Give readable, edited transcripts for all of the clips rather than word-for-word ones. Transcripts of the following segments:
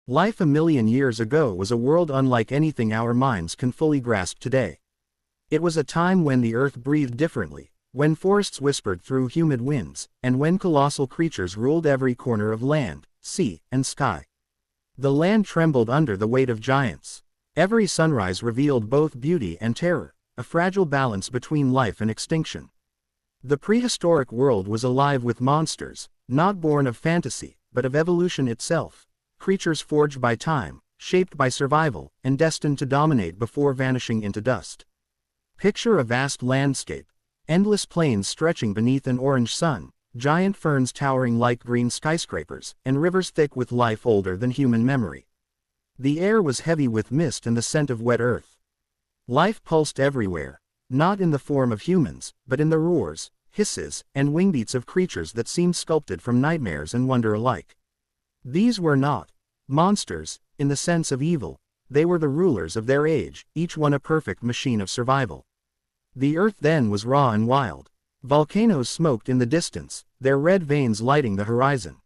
Life a million years ago was a world unlike anything our minds can fully grasp today. It was a time when the earth breathed differently, when forests whispered through humid winds, and when colossal creatures ruled every corner of land, sea, and sky. The land trembled under the weight of giants. Every sunrise revealed both beauty and terror, a fragile balance between life and extinction. The prehistoric world was alive with monsters, not born of fantasy, but of evolution itself. Creatures forged by time, shaped by survival, and destined to dominate before vanishing into dust. Picture a vast landscape. Endless plains stretching beneath an orange sun, giant ferns towering like green skyscrapers, and rivers thick with life older than human memory. The air was heavy with mist and the scent of wet earth. Life pulsed everywhere, not in the form of humans, but in the roars, hisses, and wingbeats of creatures that seemed sculpted from nightmares and wonder alike. These were not monsters, in the sense of evil. They were the rulers of their age, each one a perfect machine of survival. The earth then was raw and wild. Volcanoes smoked in the distance, their red veins lighting the horizon.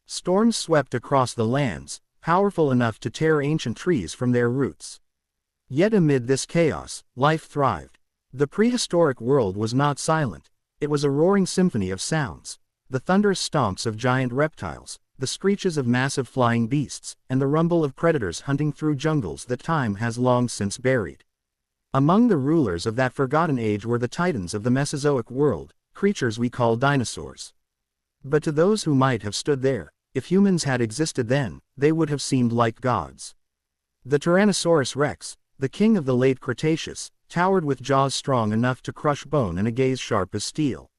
Storms swept across the lands, powerful enough to tear ancient trees from their roots. Yet amid this chaos, life thrived. The prehistoric world was not silent. It was a roaring symphony of sounds. The thunderous stomps of giant reptiles, the screeches of massive flying beasts, and the rumble of predators hunting through jungles that time has long since buried. Among the rulers of that forgotten age were the titans of the Mesozoic world, creatures we call dinosaurs. But to those who might have stood there, if humans had existed then, they would have seemed like gods. The Tyrannosaurus rex, the king of the late Cretaceous, towered with jaws strong enough to crush bone and a gaze sharp as steel.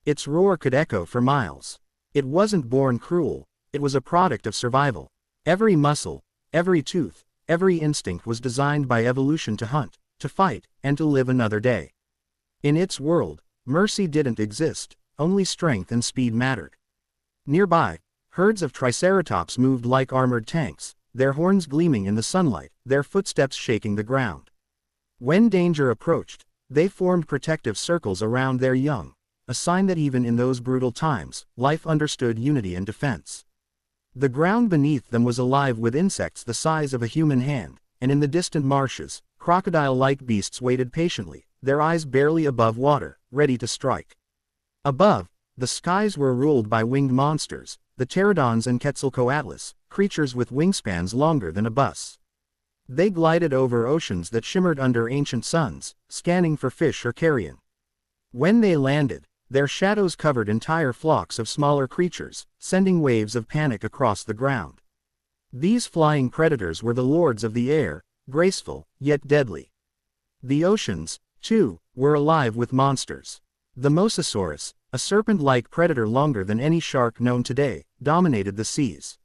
Its roar could echo for miles. It wasn't born cruel. It was a product of survival. Every muscle, every tooth, every instinct was designed by evolution to hunt, to fight, and to live another day. In its world, mercy didn't exist, only strength and speed mattered. Nearby, herds of triceratops moved like armored tanks, their horns gleaming in the sunlight, their footsteps shaking the ground. When danger approached, they formed protective circles around their young, a sign that even in those brutal times, life understood unity and defense. The ground beneath them was alive with insects the size of a human hand, and in the distant marshes, crocodile-like beasts waited patiently, their eyes barely above water, ready to strike. Above, the skies were ruled by winged monsters, the pterodons and Quetzalcoatlus, creatures with wingspans longer than a bus. They glided over oceans that shimmered under ancient suns, scanning for fish or carrion. When they landed, their shadows covered entire flocks of smaller creatures, sending waves of panic across the ground. These flying predators were the lords of the air, graceful, yet deadly. The oceans, too, were alive with monsters. The Mosasaurus, a serpent-like predator longer than any shark known today, dominated the seas.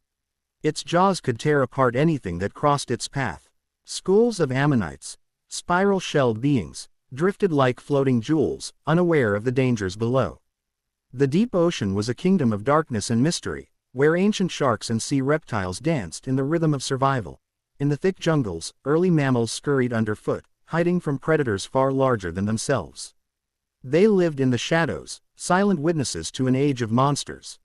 Its jaws could tear apart anything that crossed its path. Schools of ammonites, spiral-shelled beings, drifted like floating jewels, unaware of the dangers below. The deep ocean was a kingdom of darkness and mystery, where ancient sharks and sea reptiles danced in the rhythm of survival. In the thick jungles, early mammals scurried underfoot, hiding from predators far larger than themselves. They lived in the shadows, silent witnesses to an age of monsters.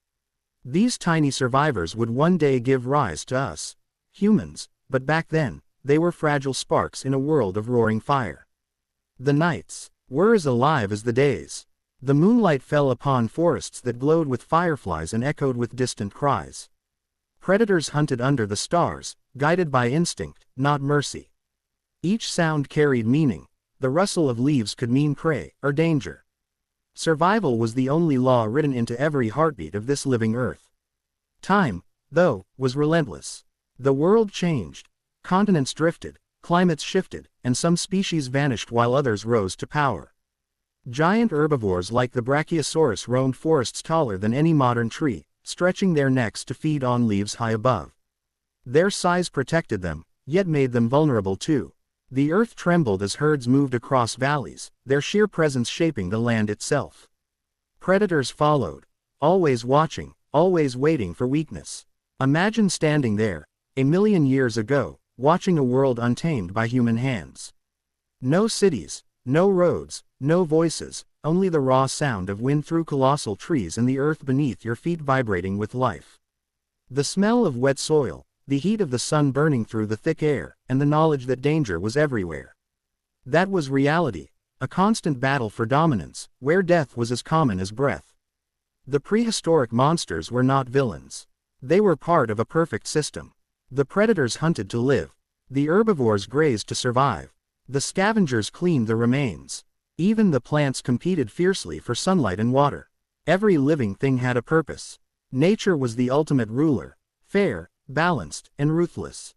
These tiny survivors would one day give rise to us, humans, but back then, they were fragile sparks in a world of roaring fire. The nights were as alive as the days. The moonlight fell upon forests that glowed with fireflies and echoed with distant cries. Predators hunted under the stars, guided by instinct, not mercy. Each sound carried meaning. The rustle of leaves could mean prey or danger. Survival was the only law written into every heartbeat of this living earth. Time, though, was relentless. The world changed. Continents drifted, climates shifted, and some species vanished while others rose to power. Giant herbivores like the Brachiosaurus roamed forests taller than any modern tree, stretching their necks to feed on leaves high above. Their size protected them, yet made them vulnerable too. The earth trembled as herds moved across valleys, their sheer presence shaping the land itself. Predators followed, always watching, always waiting for weakness. Imagine standing there, a million years ago, watching a world untamed by human hands. No cities, no roads, no voices, only the raw sound of wind through colossal trees and the earth beneath your feet vibrating with life. The smell of wet soil, the heat of the sun burning through the thick air, and the knowledge that danger was everywhere. That was reality, a constant battle for dominance, where death was as common as breath. The prehistoric monsters were not villains. They were part of a perfect system. The predators hunted to live. The herbivores grazed to survive. The scavengers cleaned the remains. Even the plants competed fiercely for sunlight and water. Every living thing had a purpose. Nature was the ultimate ruler, fair, balanced, and ruthless.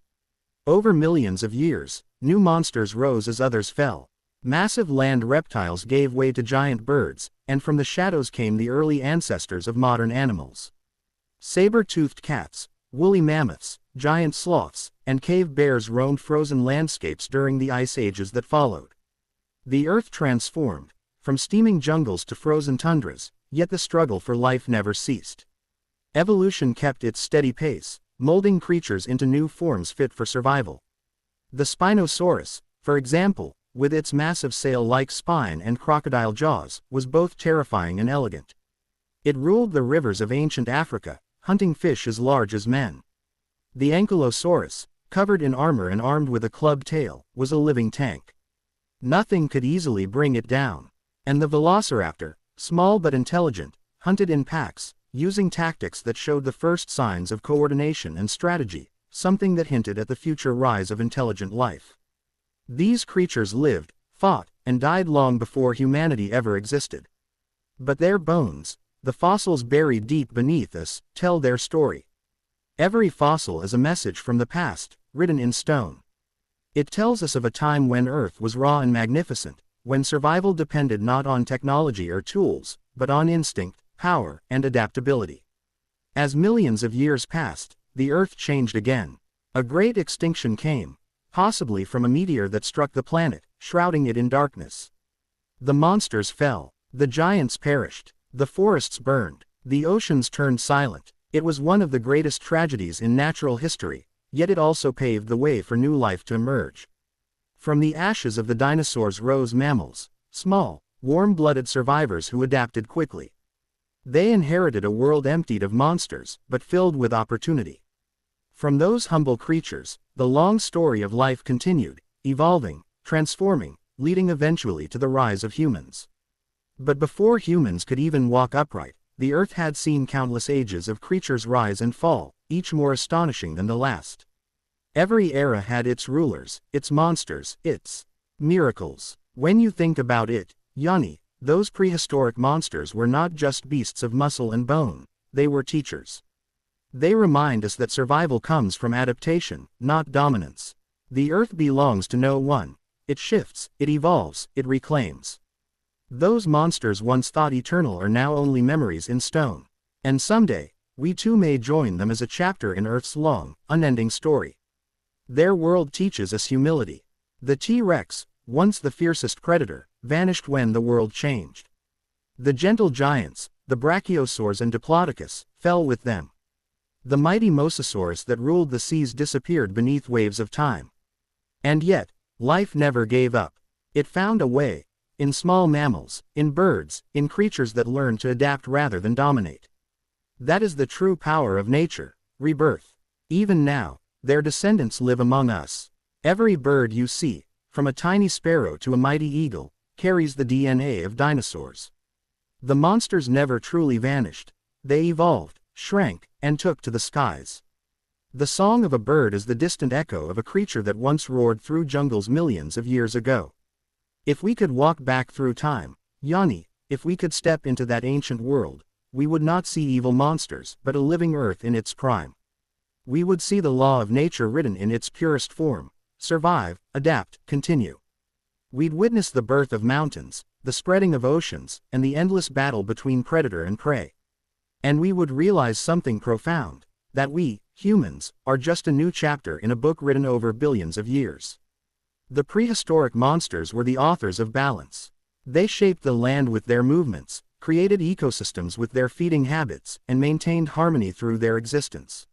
Over millions of years, new monsters rose as others fell. Massive land reptiles gave way to giant birds, and from the shadows came the early ancestors of modern animals. Saber-toothed cats, woolly mammoths, giant sloths, and cave bears roamed frozen landscapes during the ice ages that followed. The earth transformed, from steaming jungles to frozen tundras, yet the struggle for life never ceased. Evolution kept its steady pace, molding creatures into new forms fit for survival. The Spinosaurus, for example, with its massive sail-like spine and crocodile jaws, was both terrifying and elegant. It ruled the rivers of ancient Africa, hunting fish as large as men. The Ankylosaurus, covered in armor and armed with a clubbed tail, was a living tank. Nothing could easily bring it down. And the Velociraptor, small but intelligent, hunted in packs, using tactics that showed the first signs of coordination and strategy, something that hinted at the future rise of intelligent life. These creatures lived, fought, and died long before humanity ever existed. But their bones, the fossils buried deep beneath us, tell their story. Every fossil is a message from the past, written in stone. It tells us of a time when Earth was raw and magnificent, when survival depended not on technology or tools, but on instinct, power, and adaptability. As millions of years passed, the Earth changed again. A great extinction came, possibly from a meteor that struck the planet, shrouding it in darkness. The monsters fell, the giants perished, the forests burned, the oceans turned silent. It was one of the greatest tragedies in natural history, yet it also paved the way for new life to emerge. From the ashes of the dinosaurs rose mammals, small, warm-blooded survivors who adapted quickly. They inherited a world emptied of monsters, but filled with opportunity. From those humble creatures, the long story of life continued, evolving, transforming, leading eventually to the rise of humans. But before humans could even walk upright, the Earth had seen countless ages of creatures rise and fall, each more astonishing than the last. Every era had its rulers, its monsters, its miracles. When you think about it, Yanni, those prehistoric monsters were not just beasts of muscle and bone, they were teachers. They remind us that survival comes from adaptation, not dominance. The Earth belongs to no one. It shifts, it evolves, it reclaims. Those monsters once thought eternal are now only memories in stone. And someday, we too may join them as a chapter in Earth's long, unending story. Their world teaches us humility. The T-Rex, once the fiercest predator, vanished when the world changed. The gentle giants, the Brachiosaurs and Diplodocus, fell with them. The mighty Mosasaurus that ruled the seas disappeared beneath waves of time. And yet, life never gave up. It found a way. In small mammals, in birds, in creatures that learn to adapt rather than dominate. That is the true power of nature, rebirth. Even now, their descendants live among us. Every bird you see, from a tiny sparrow to a mighty eagle, carries the DNA of dinosaurs. The monsters never truly vanished. They evolved, shrank, and took to the skies. The song of a bird is the distant echo of a creature that once roared through jungles millions of years ago. If we could walk back through time, Yanni, if we could step into that ancient world, we would not see evil monsters, but a living Earth in its prime. We would see the law of nature written in its purest form: survive, adapt, continue. We'd witness the birth of mountains, the spreading of oceans, and the endless battle between predator and prey. And we would realize something profound, that we, humans, are just a new chapter in a book written over billions of years. The prehistoric monsters were the authors of balance. They shaped the land with their movements, created ecosystems with their feeding habits, and maintained harmony through their existence.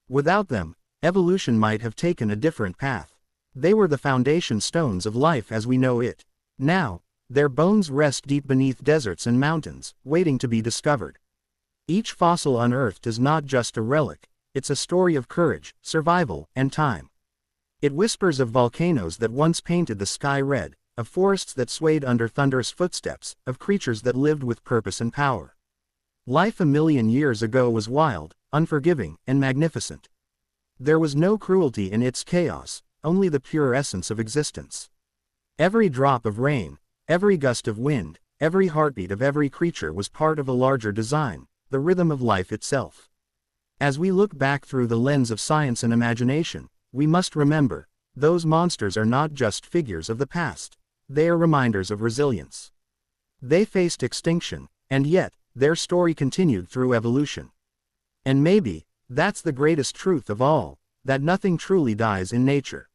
Without them, evolution might have taken a different path. They were the foundation stones of life as we know it. Now, their bones rest deep beneath deserts and mountains, waiting to be discovered. Each fossil unearthed is not just a relic, it's a story of courage, survival, and time. It whispers of volcanoes that once painted the sky red, of forests that swayed under thunderous footsteps, of creatures that lived with purpose and power. Life a million years ago was wild, unforgiving, and magnificent. There was no cruelty in its chaos, only the pure essence of existence. Every drop of rain, every gust of wind, every heartbeat of every creature was part of a larger design, the rhythm of life itself. As we look back through the lens of science and imagination, we must remember, those monsters are not just figures of the past, they are reminders of resilience. They faced extinction, and yet, their story continued through evolution. And maybe, that's the greatest truth of all, that nothing truly dies in nature.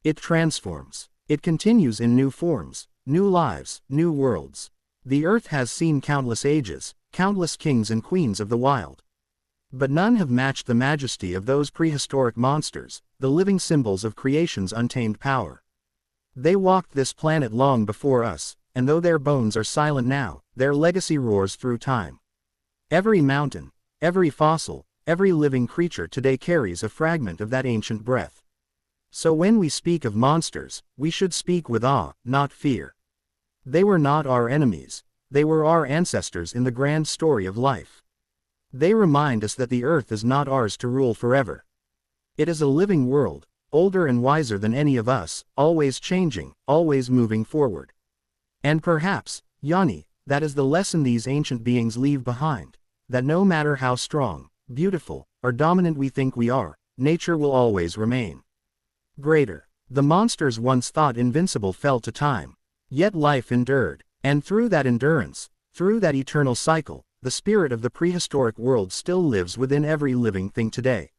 It transforms. It continues in new forms, new lives, new worlds. The earth has seen countless ages, countless kings and queens of the wild. But none have matched the majesty of those prehistoric monsters, the living symbols of creation's untamed power. They walked this planet long before us, and though their bones are silent now, their legacy roars through time. Every mountain, every fossil, every living creature today carries a fragment of that ancient breath. So when we speak of monsters, we should speak with awe, not fear. They were not our enemies, they were our ancestors in the grand story of life. They remind us that the earth is not ours to rule forever. It is a living world, older and wiser than any of us, always changing, always moving forward. And perhaps, Yanni, that is the lesson these ancient beings leave behind, that no matter how strong, beautiful, or dominant we think we are, nature will always remain greater. The monsters once thought invincible fell to time, yet life endured, and through that endurance, through that eternal cycle, the spirit of the prehistoric world still lives within every living thing today.